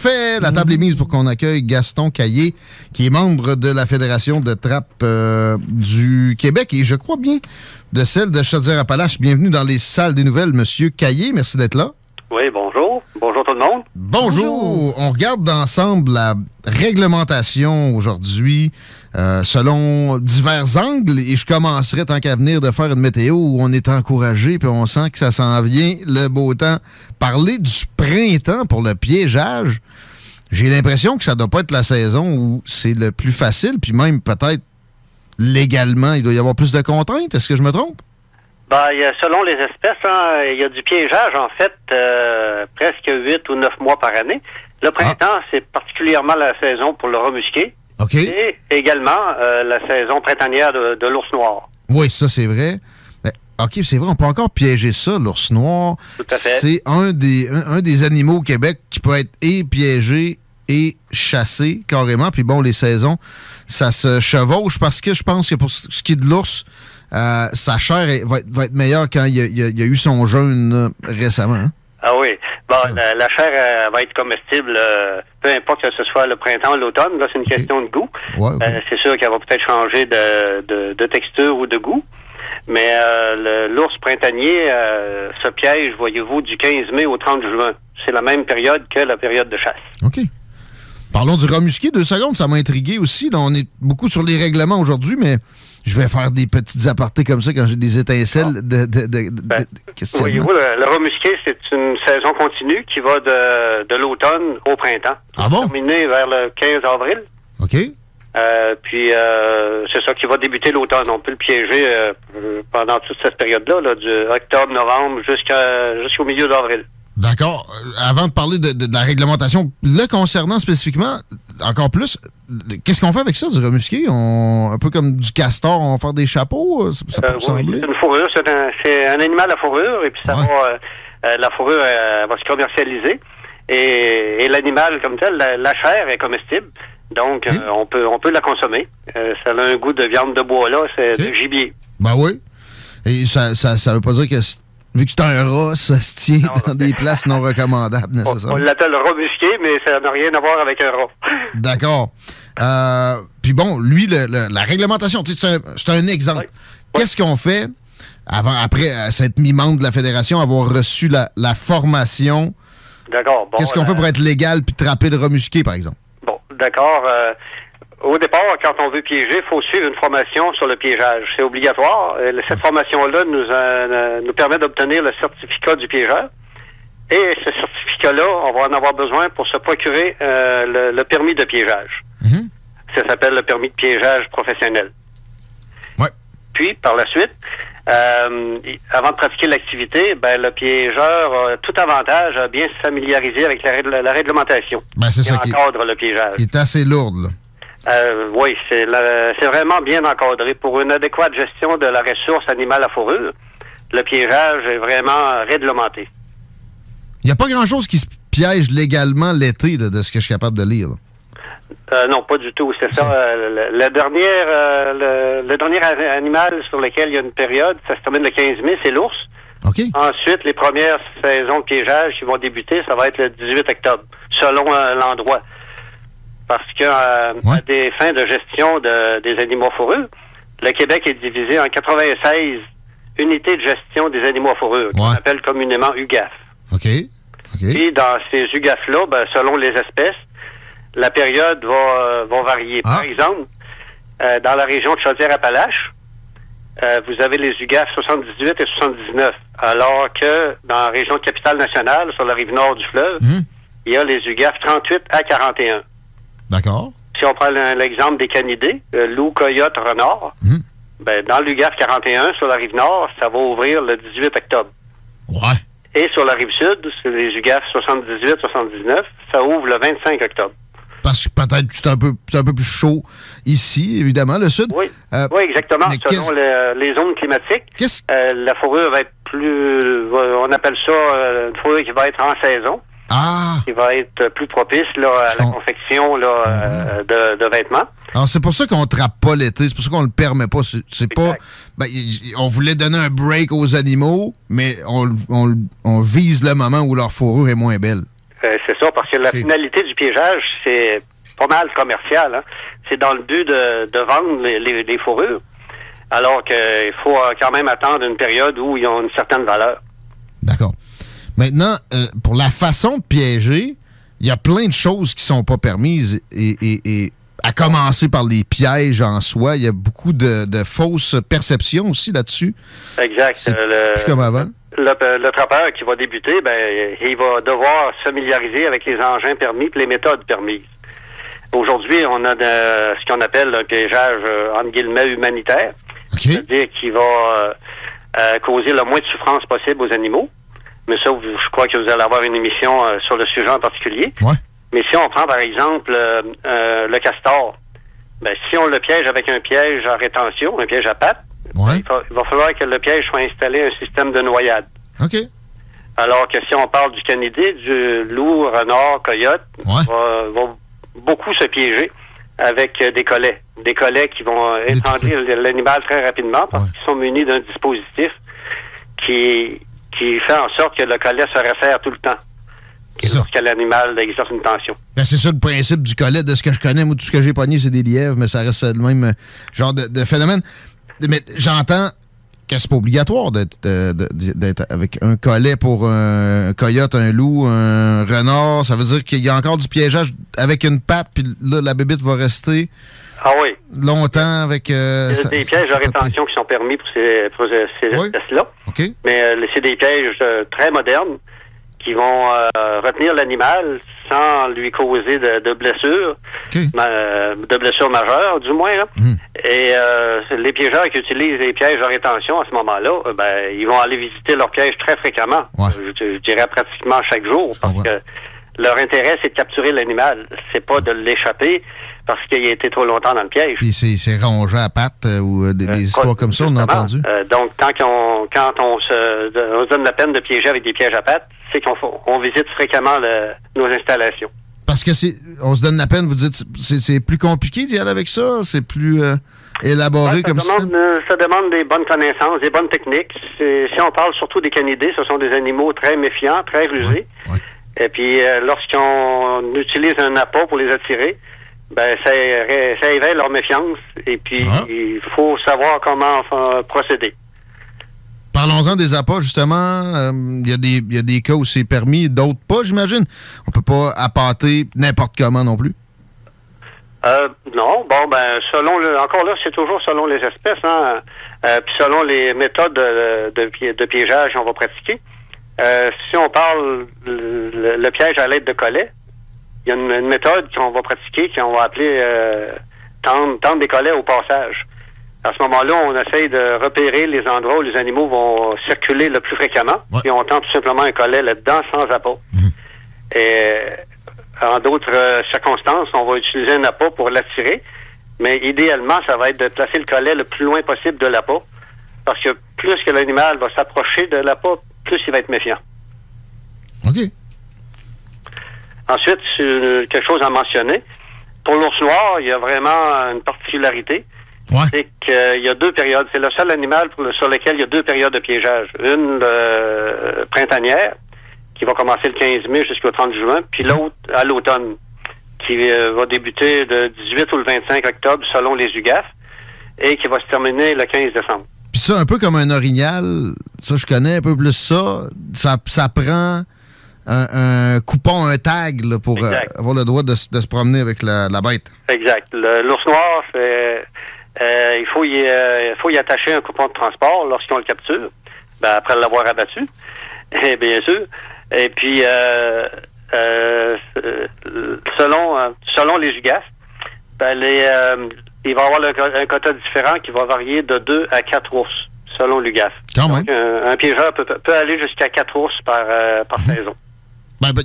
Parfait. La table est mise pour qu'on accueille Gaston Caillé, qui est membre de la Fédération de trappe du Québec et je crois bien de celle de Chaudière-Appalaches. Bienvenue dans les salles des nouvelles, Monsieur Caillé. Merci d'être là. Oui, bonjour. Bonjour tout le monde. Bonjour. On regarde ensemble la réglementation aujourd'hui selon divers angles et je commencerai tant qu'à venir de faire une météo où on est encouragé puis on sent que ça s'en vient, le beau temps. Parler du printemps pour le piégeage, j'ai l'impression que ça doit pas être la saison où c'est le plus facile puis même peut-être légalement, il doit y avoir plus de contraintes. Est-ce que je me trompe? Ben, selon les espèces, il y a du piégeage, en fait, presque 8 ou 9 mois par année. Le printemps, c'est particulièrement la saison pour le rat musqué. OK. Et également la saison printanière de l'ours noir. Oui, ça, c'est vrai. OK, c'est vrai, on peut encore piéger ça, l'ours noir. Tout à fait. C'est un des animaux au Québec qui peut être et piégé et chassé, carrément. Puis bon, les saisons, ça se chevauche parce que je pense que pour ce qui est de l'ours, sa chair va être meilleure quand il y a eu son jeûne récemment. Hein? Ah oui. Bon, la chair va être comestible, peu importe que ce soit le printemps ou l'automne. Là, c'est une question de goût. Ouais, okay. C'est sûr qu'elle va peut-être changer de texture ou de goût. Mais l'ours printanier se piège, voyez-vous, du 15 mai au 30 juin. C'est la même période que la période de chasse. OK. Parlons du rat musqué, 2 secondes, ça m'a intrigué aussi. Là, on est beaucoup sur les règlements aujourd'hui, mais je vais faire des petites apartés comme ça quand j'ai des étincelles de questionnement. Voyez-vous, le rat musqué, c'est une saison continue qui va de l'automne au printemps. Ah bon? Terminée vers le 15 avril. OK. Puis, c'est ça qui va débuter l'automne. On peut le piéger pendant toute cette période-là, là, du octobre-novembre jusqu'au milieu d'avril. D'accord. Avant de parler de la réglementation, le concernant spécifiquement, encore plus, qu'est-ce qu'on fait avec ça, du rat musqué? Un peu comme du castor, on va faire des chapeaux? Ça peut ressembler? Oui, c'est une fourrure. C'est un animal à fourrure, et puis ça va, la fourrure va se commercialiser. Et l'animal comme tel, la chair est comestible. Donc, on peut la consommer. Ça a un goût de viande de bois, là. C'est de gibier. Ben oui. Et ça veut pas dire que, vu que c'est un rat, ça se tient dans des places non recommandables, nécessairement. On l'appelle rat musqué, mais ça n'a rien à voir avec un rat. D'accord. Puis bon, lui, la réglementation, c'est un exemple. Oui. Qu'est-ce qu'on fait après s'être mis membre de la Fédération, avoir reçu la formation? D'accord. Bon, qu'est-ce qu'on fait pour être légal puis trapper le rat musqué, par exemple? Bon, d'accord. Au départ, quand on veut piéger, il faut suivre une formation sur le piégeage. C'est obligatoire. Cette formation-là nous permet d'obtenir le certificat du piégeur. Et ce certificat-là, on va en avoir besoin pour se procurer le permis de piégeage. Mm-hmm. Ça s'appelle le permis de piégeage professionnel. Ouais. Puis, par la suite, avant de pratiquer l'activité, le piégeur a tout avantage à bien se familiariser avec la réglementation. C'est ça qui encadre le piégeage. qui est assez lourde, là. Oui, c'est vraiment bien encadré. Pour une adéquate gestion de la ressource animale à fourrure, le piégeage est vraiment réglementé. Il n'y a pas grand-chose qui se piège légalement l'été, là, de ce que je suis capable de lire. Non, pas du tout. C'est ça. Le dernier animal sur lequel il y a une période, ça se termine le 15 mai, c'est l'ours. OK. Ensuite, les premières saisons de piégeage qui vont débuter, ça va être le 18 octobre, selon l'endroit. Parce que à des fins de gestion des animaux à fourrure, le Québec est divisé en 96 unités de gestion des animaux à fourrure, qu'on appelle communément UGAF. OK. Puis dans ces UGAF-là, selon les espèces, la période va varier. Par exemple, dans la région de Chaudière-Appalaches, vous avez les UGAF 78 et 79, alors que dans la région de Capitale-Nationale, sur la rive nord du fleuve, il y a les UGAF 38 à 41. D'accord. Si on prend l'exemple des canidés, loup, coyote, renard, dans l'UGAF 41, sur la rive nord, ça va ouvrir le 18 octobre. Ouais. Et sur la rive sud, sur les UGAF 78-79, ça ouvre le 25 octobre. Parce que peut-être que c'est un peu plus chaud ici, évidemment, le sud. Oui, exactement. Selon les zones climatiques, la fourrure va être plus... On appelle ça une fourrure qui va être en saison. Qui va être plus propice à la confection de vêtements. Alors, c'est pour ça qu'on ne trappe pas l'été. C'est pour ça qu'on ne le permet pas. C'est pas... on voulait donner un break aux animaux, mais on vise le moment où leur fourrure est moins belle. C'est ça, parce que la finalité du piégeage, c'est pas mal commercial. Hein? C'est dans le but de vendre les fourrures, alors qu'il faut quand même attendre une période où ils ont une certaine valeur. D'accord. Maintenant, pour la façon de piéger, il y a plein de choses qui sont pas permises et à commencer par les pièges en soi, il y a beaucoup de fausses perceptions aussi là-dessus. Exact. C'est plus comme avant. Le trappeur qui va débuter, il va devoir se familiariser avec les engins permis et les méthodes permises. Aujourd'hui, on a ce qu'on appelle un piégeage, entre guillemets, humanitaire. Okay. C'est-à-dire qui va causer le moins de souffrance possible aux animaux. Mais ça, je crois que vous allez avoir une émission sur le sujet en particulier. Ouais. Mais si on prend, par exemple, le castor, si on le piège avec un piège à rétention, un piège à pattes, ouais. il va falloir que le piège soit installé un système de noyade. OK. Alors que si on parle du canidé, du loup, renard, coyote, va beaucoup se piéger avec des collets. Des collets qui vont étendrir l'animal très rapidement parce qu'ils sont munis d'un dispositif qui fait en sorte que le collet se resserre tout le temps. Lorsque l'animal exerce une tension. C'est ça le principe du collet, de ce que je connais. Moi, tout ce que j'ai pogné, c'est des lièvres, mais ça reste le même genre de phénomène. Mais j'entends que c'est pas obligatoire d'être avec un collet pour un coyote, un loup, un renard. Ça veut dire qu'il y a encore du piégeage avec une patte, puis là, la bébite va rester longtemps avec... il y a des pièges de rétention qui sont permis pour ces espèces-là. Okay. Mais c'est des pièges très modernes qui vont retenir l'animal sans lui causer de blessures, de blessures majeures, du moins. Là. Et les piégeurs qui utilisent les pièges de rétention à ce moment-là, ils vont aller visiter leurs pièges très fréquemment. Ouais. Je dirais pratiquement chaque jour, parce que leur intérêt, c'est de capturer l'animal. C'est pas de l'échapper parce qu'il a été trop longtemps dans le piège. Puis c'est rongé à pattes ou des histoires comme ça, on a entendu. Donc, quand on se donne la peine de piéger avec des pièges à pattes, c'est qu'on visite fréquemment nos installations. Parce que on se donne la peine, vous dites, c'est plus compliqué d'y aller avec ça? C'est plus élaboré comme ça? Ça demande des bonnes connaissances, des bonnes techniques. Si on parle surtout des canidés, ce sont des animaux très méfiants, très rusés. Ouais. Et puis, lorsqu'on utilise un appât pour les attirer, ça éveille leur méfiance. Et puis, il faut savoir comment procéder. Parlons-en des appâts, justement. Il y a des cas où c'est permis, d'autres pas, j'imagine. On peut pas appâter n'importe comment non plus. Non. Encore là, c'est toujours selon les espèces, hein. Puis selon les méthodes de piégeage qu'on va pratiquer. Si on parle le piège à l'aide de collets, il y a une méthode qu'on va pratiquer qu'on va appeler tendre des collets au passage. À ce moment-là, on essaye de repérer les endroits où les animaux vont circuler le plus fréquemment, et on tend tout simplement un collet là-dedans sans appât. Et en d'autres circonstances, on va utiliser un appât pour l'attirer, mais idéalement, ça va être de placer le collet le plus loin possible de l'appât, parce que plus que l'animal va s'approcher de l'appât, plus il va être méfiant. OK. Ensuite, quelque chose à mentionner. Pour l'ours noir, il y a vraiment une particularité. C'est qu'il y a 2 périodes. C'est le seul animal sur lequel il y a 2 périodes de piégeage. Une printanière, qui va commencer le 15 mai jusqu'au 30 juin, puis l'autre à l'automne, qui va débuter le 18 ou le 25 octobre selon les UGAF, et qui va se terminer le 15 décembre. Puis ça, un peu comme un orignal, ça, je connais un peu plus ça. Ça prend un coupon, un tag là, pour avoir le droit de se promener avec la bête. Exact. L'ours noir, il faut y attacher un coupon de transport lorsqu'on le capture, après l'avoir abattu, bien sûr. Et puis, selon les UGAF, il va y avoir un quota différent qui va varier de 2 à 4 ours, selon l'UGAF. Quand même. Donc, un piégeur peut aller jusqu'à 4 ours par saison.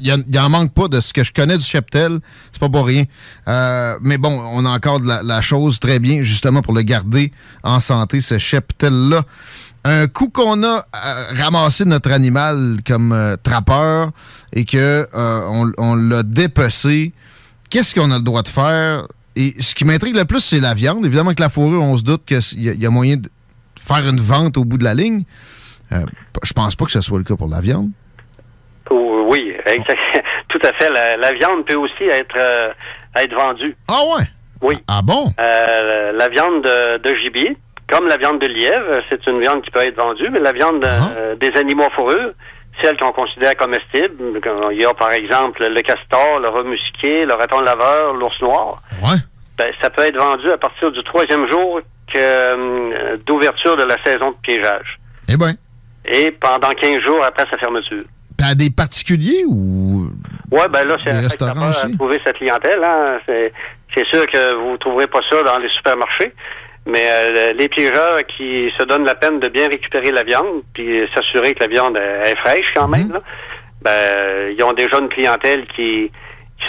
Il en manque pas de ce que je connais du cheptel, c'est pas pour rien. Mais bon, on a encore de la chose très bien, justement, pour le garder en santé, ce cheptel-là. Un coup qu'on a ramassé notre animal comme trappeur et qu'on l'a dépecé, qu'est-ce qu'on a le droit de faire? Et ce qui m'intrigue le plus, c'est la viande. Évidemment que la fourrure, on se doute qu'il y a moyen de faire une vente au bout de la ligne. Je pense pas que ce soit le cas pour la viande. Oui, exact. Tout à fait. La viande peut aussi être vendue. Ah ouais? Oui. Ah bon? La viande de gibier, comme la viande de lièvre, c'est une viande qui peut être vendue, mais la viande des animaux à fourrure, celle qu'on considère comestible, il y a par exemple le castor, le rat musqué, le raton laveur, l'ours noir. Ouais. Ben, ça peut être vendu à partir du 3e jour d'ouverture de la saison de piégeage. Eh bien. Et pendant 15 jours après sa fermeture. T'as des particuliers ou... Oui, ben là, c'est restaurants aussi? À trouver sa clientèle. Hein. C'est sûr que vous ne trouverez pas ça dans les supermarchés, mais les piégeurs qui se donnent la peine de bien récupérer la viande, puis s'assurer que la viande est fraîche quand même, là, ben, ils ont déjà une clientèle qui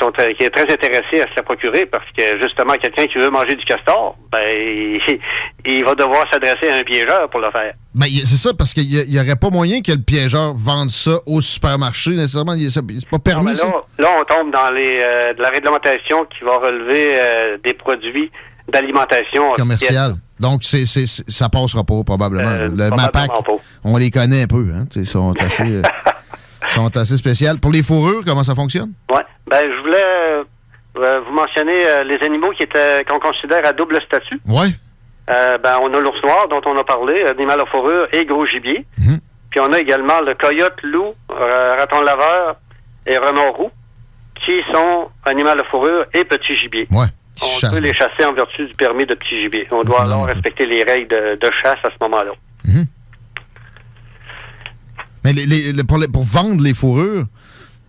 est très intéressée à se la procurer parce que, justement, quelqu'un qui veut manger du castor, ben, il va devoir s'adresser à un piégeur pour le faire. Ben, c'est ça, parce qu'il n'y aurait pas moyen que le piégeur vende ça au supermarché, nécessairement. C'est pas permis, ça? Là, on tombe dans de la réglementation qui va relever des produits d'alimentation commerciale. Donc, ça passera pas, probablement. Le MAPAC, on les connaît un peu. Hein? Ils sont assez... sont assez spéciales. Pour les fourrures, comment ça fonctionne? Oui. Ben, je voulais vous mentionner les animaux qu'on considère à double statut. Oui. On a l'ours noir, dont on a parlé, animal à fourrure et gros gibier. Puis on a également le coyote, loup, raton laveur et renard roux, qui sont animal à fourrure et petit gibier. Oui. On peut les chasser en vertu du permis de petit gibier. On doit alors respecter les règles de chasse à ce moment-là. Mais pour vendre les fourrures,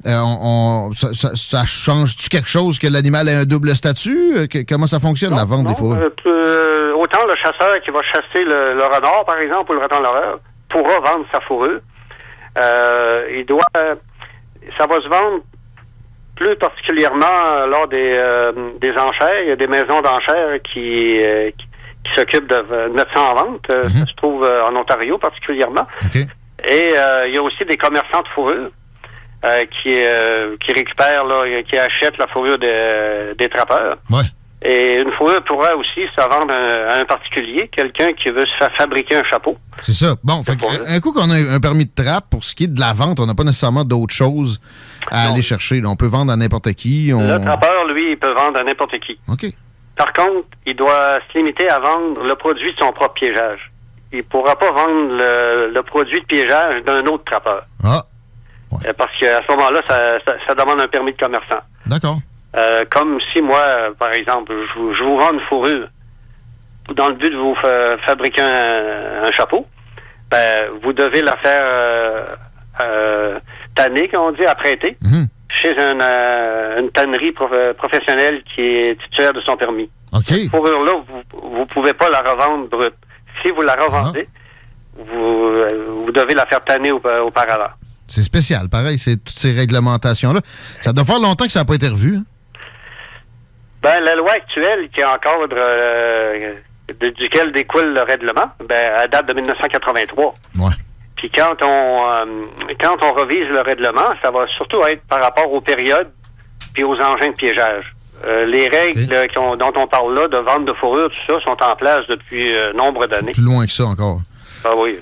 ça change-tu quelque chose que l'animal ait un double statut? Comment ça fonctionne, la vente des fourrures? Autant le chasseur qui va chasser le renard, par exemple, ou le raton laveur, pourra vendre sa fourrure. Ça va se vendre plus particulièrement lors des enchères. Il y a des maisons d'enchères qui s'occupent de mettre ça en vente. Ça se trouve en Ontario particulièrement. Okay. Et il y a aussi des commerçants de fourrure qui récupèrent, qui achètent la fourrure des trappeurs. Ouais. Et une fourrure pourrait aussi se vendre à un particulier, quelqu'un qui veut se faire fabriquer un chapeau. C'est ça. Bon, un coup qu'on a un permis de trappe, pour ce qui est de la vente, on n'a pas nécessairement d'autres choses à aller chercher. On peut vendre à n'importe qui. Le trappeur, lui, il peut vendre à n'importe qui. OK. Par contre, il doit se limiter à vendre le produit de son propre piégeage. Il ne pourra pas vendre le produit de piégeage d'un autre trappeur. Ah. Ouais. Parce qu'à ce moment-là, ça demande un permis de commerçant. D'accord. Comme si moi, par exemple, je vous vends une fourrure dans le but de vous fabriquer un chapeau, ben, vous devez la faire tanner, comme on dit, apprêter, chez une tannerie professionnelle qui est titulaire de son permis. OK. Cette fourrure-là, vous pouvez pas la revendre brute. Si vous la revendez, vous devez la faire tanner auparavant. C'est spécial, pareil, c'est toutes ces réglementations-là. Ça doit faire longtemps que ça n'a pas été revu. Hein? Ben, la loi actuelle qui encadre duquel découle le règlement, elle date de 1983. Ouais. Puis quand on revise le règlement, ça va surtout être par rapport aux périodes puis aux engins de piégeage. Les règles dont on parle là, de vente de fourrure, tout ça, sont en place depuis nombre d'années. Plus loin que ça encore. Ah oui,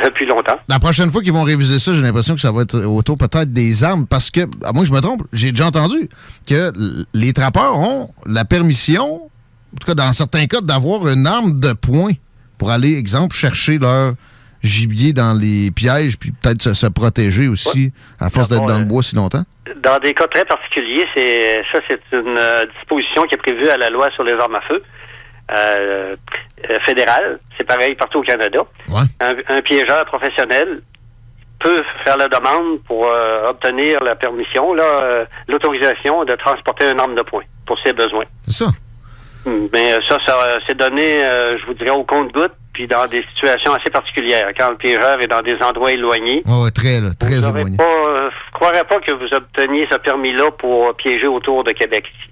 depuis longtemps. La prochaine fois qu'ils vont réviser ça, j'ai l'impression que ça va être autour peut-être des armes, parce que, à moins que je me trompe, j'ai déjà entendu que les trappeurs ont la permission, en tout cas dans certains cas, d'avoir une arme de poing pour aller, exemple, chercher leur gibier dans les pièges, puis peut-être se protéger aussi, à force d'être dans le bois si longtemps. Dans des cas très particuliers, c'est une disposition qui est prévue à la loi sur les armes à feu. Fédéral, c'est pareil partout au Canada. Ouais. Un piégeur professionnel peut faire la demande pour obtenir la permission, l'autorisation de transporter une arme de poing pour ses besoins. C'est ça. Mais ça c'est donné, je vous dirais, au compte-gouttes, puis dans des situations assez particulières. Quand le piégeur est dans des endroits éloignés. Oui, très éloignés. Je ne croirais pas que vous obteniez ce permis-là pour piéger autour de Québec ici.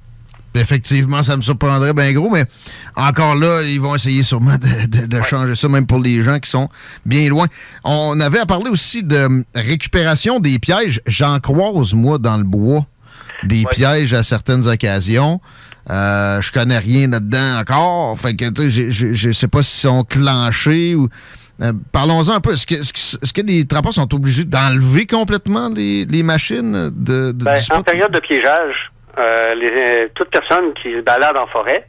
Effectivement, ça me surprendrait bien gros, mais encore là, ils vont essayer sûrement de changer ça, même pour les gens qui sont bien loin. On avait à parler aussi de récupération des pièges. J'en croise, moi, dans le bois, des pièges à certaines occasions. Je connais rien là-dedans encore. Fait que je sais pas s'ils sont clenchés ou... Parlons-en un peu. Est-ce que les trappeurs sont obligés d'enlever complètement les machines du spot? En période de piégeage, toute personne qui se balade en forêt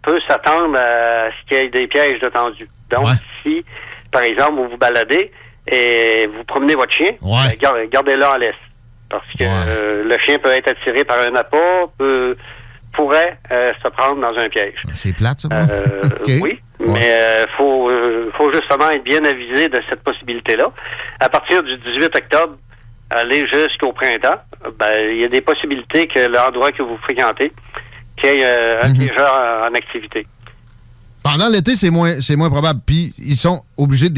peut s'attendre à ce qu'il y ait des pièges de tendus. Donc, si, par exemple, vous vous baladez et vous promenez votre chien, gardez-le en laisse. Parce que le chien peut être attiré par un appât, pourrait se prendre dans un piège. C'est plate, ça? Okay. Oui, mais faut justement être bien avisé de cette possibilité-là. À partir du 18 octobre, aller jusqu'au printemps, il y a des possibilités que l'endroit que vous fréquentez, qu'il y ait un piégeur en activité. Pendant l'été, c'est moins probable. Puis, ils sont obligés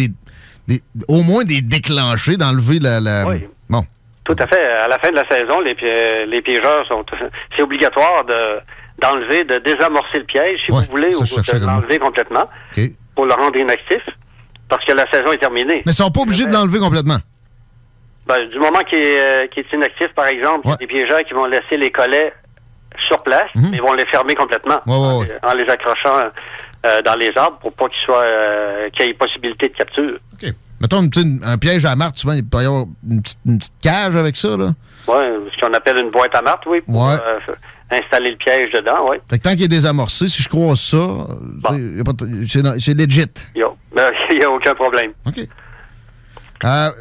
au moins de déclencher, d'enlever la... Oui. Bon. Tout à fait. À la fin de la saison, les piégeurs c'est obligatoire d'enlever, de désamorcer le piège, si vous voulez, ou de l'enlever complètement pour le rendre inactif, parce que la saison est terminée. Mais ils sont pas obligés de l'enlever complètement? Du moment qu'il est inactif, par exemple, il y a des piégeurs qui vont laisser les collets sur place, mais ils vont les fermer complètement en les accrochant dans les arbres pour pas qu'il y ait possibilité de capture. OK. Mettons un piège à martre, souvent, il peut y avoir une petite cage avec ça, là. Oui, ce qu'on appelle une boîte à martre, pour installer le piège dedans, oui. Fait que tant qu'il est désamorcé, si je croise ça, c'est legit. Il n'y a aucun problème. OK.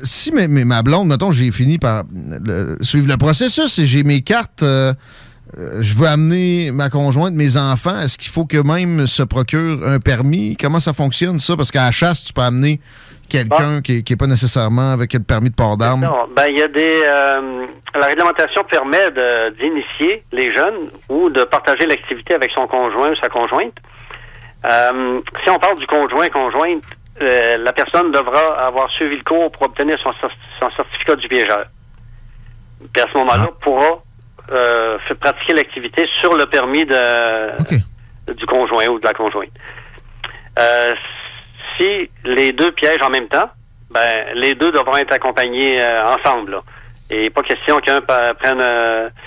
Si ma blonde, mettons, j'ai fini par suivre le processus et j'ai mes cartes, je veux amener ma conjointe, mes enfants, est-ce qu'il faut que même se procure un permis? Comment ça fonctionne, ça? Parce qu'à la chasse, tu peux amener quelqu'un qui n'est pas nécessairement avec le permis de port d'armes. Non, il y a la réglementation permet d'initier les jeunes ou de partager l'activité avec son conjoint ou sa conjointe. Si on parle du conjointe, la personne devra avoir suivi le cours pour obtenir son certificat du piégeur. Puis à ce moment-là, pourra pratiquer l'activité sur le permis du conjoint ou de la conjointe. Si les deux piègent en même temps, les deux devront être accompagnés ensemble. Là. Et pas question qu'un prenne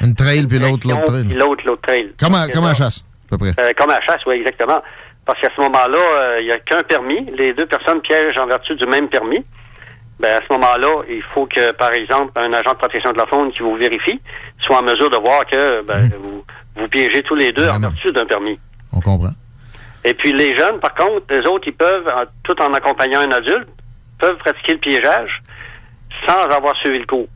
une trail puis l'autre trail. Puis l'autre trail. Comme à la chasse, à peu près. Comme à la chasse, oui, exactement. Parce qu'à ce moment-là, il n'y a qu'un permis. Les deux personnes piègent en vertu du même permis. À ce moment-là, il faut que, par exemple, un agent de protection de la faune qui vous vérifie soit en mesure de voir que vous piégez tous les deux en vertu d'un permis. On comprend. Et puis les jeunes, par contre, les autres, ils peuvent, tout en accompagnant un adulte, peuvent pratiquer le piégeage sans avoir suivi le cours,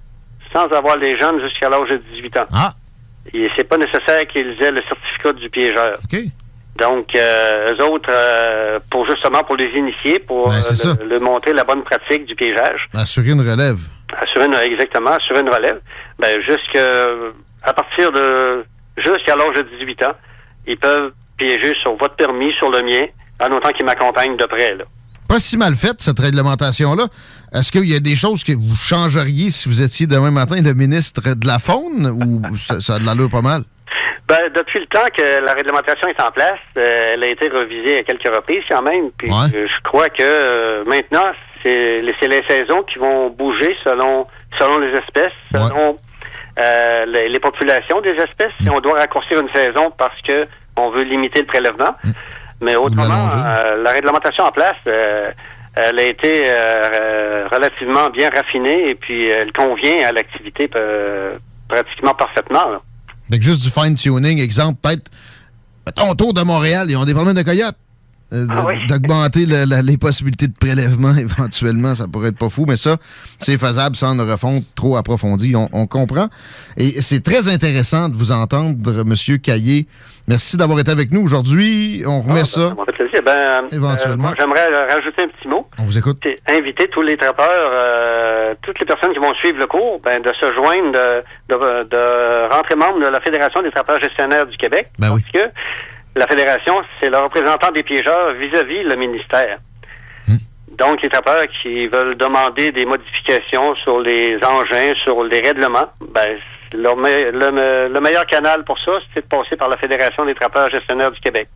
sans avoir les jeunes jusqu'à l'âge de 18 ans. Ah! Et c'est pas nécessaire qu'ils aient le certificat du piégeur. OK. Donc, eux autres, pour les initier, pour leur montrer la bonne pratique du piégeage. Assurer une relève. Assurer une relève. Jusqu'à l'âge de 18 ans, ils peuvent piéger sur votre permis, sur le mien, en autant qu'ils m'accompagnent de près, là. Pas si mal faite, cette réglementation-là. Est-ce qu'il y a des choses que vous changeriez si vous étiez demain matin le ministre de la Faune, ou ça a de l'allure pas mal? Depuis le temps que la réglementation est en place, elle a été revisée à quelques reprises quand même. Puis je crois que maintenant, c'est les saisons qui vont bouger selon les espèces, selon les populations des espèces. Si on doit raccourcir une saison parce que on veut limiter le prélèvement. Mais autrement, la réglementation en place, elle a été relativement bien raffinée et puis elle convient à l'activité pratiquement parfaitement. Là. Fait que juste du fine-tuning, exemple, peut-être, mettons, autour de Montréal, ils ont des problèmes de coyotes. D'augmenter les possibilités de prélèvement éventuellement, ça pourrait être pas fou, mais ça, c'est faisable sans une refonte trop approfondie. On comprend. Et c'est très intéressant de vous entendre, M. Caillé. Merci d'avoir été avec nous aujourd'hui. On remet ça. Ça m'a fait plaisir. Éventuellement. J'aimerais rajouter un petit mot. On vous écoute. C'est inviter tous les trappeurs, toutes les personnes qui vont suivre le cours, de se joindre, de rentrer membre de la Fédération des trappeurs gestionnaires du Québec. Parce que la Fédération, c'est le représentant des piégeurs vis-à-vis le ministère. Donc, les trappeurs qui veulent demander des modifications sur les engins, sur les règlements, le meilleur canal pour ça, c'est de passer par la Fédération des trappeurs gestionnaires du Québec.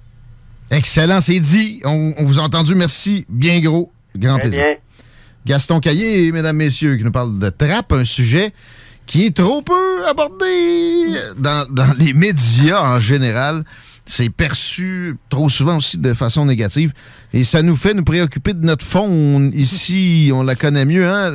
Excellent, c'est dit. On vous a entendu. Merci. Bien gros. Grand plaisir. Bien. Gaston Caillé, mesdames, messieurs, qui nous parle de trappe, un sujet qui est trop peu abordé dans les médias en général. c'est perçu trop souvent aussi de façon négative. Et ça nous fait nous préoccuper de notre faune ici. On la connaît mieux, hein?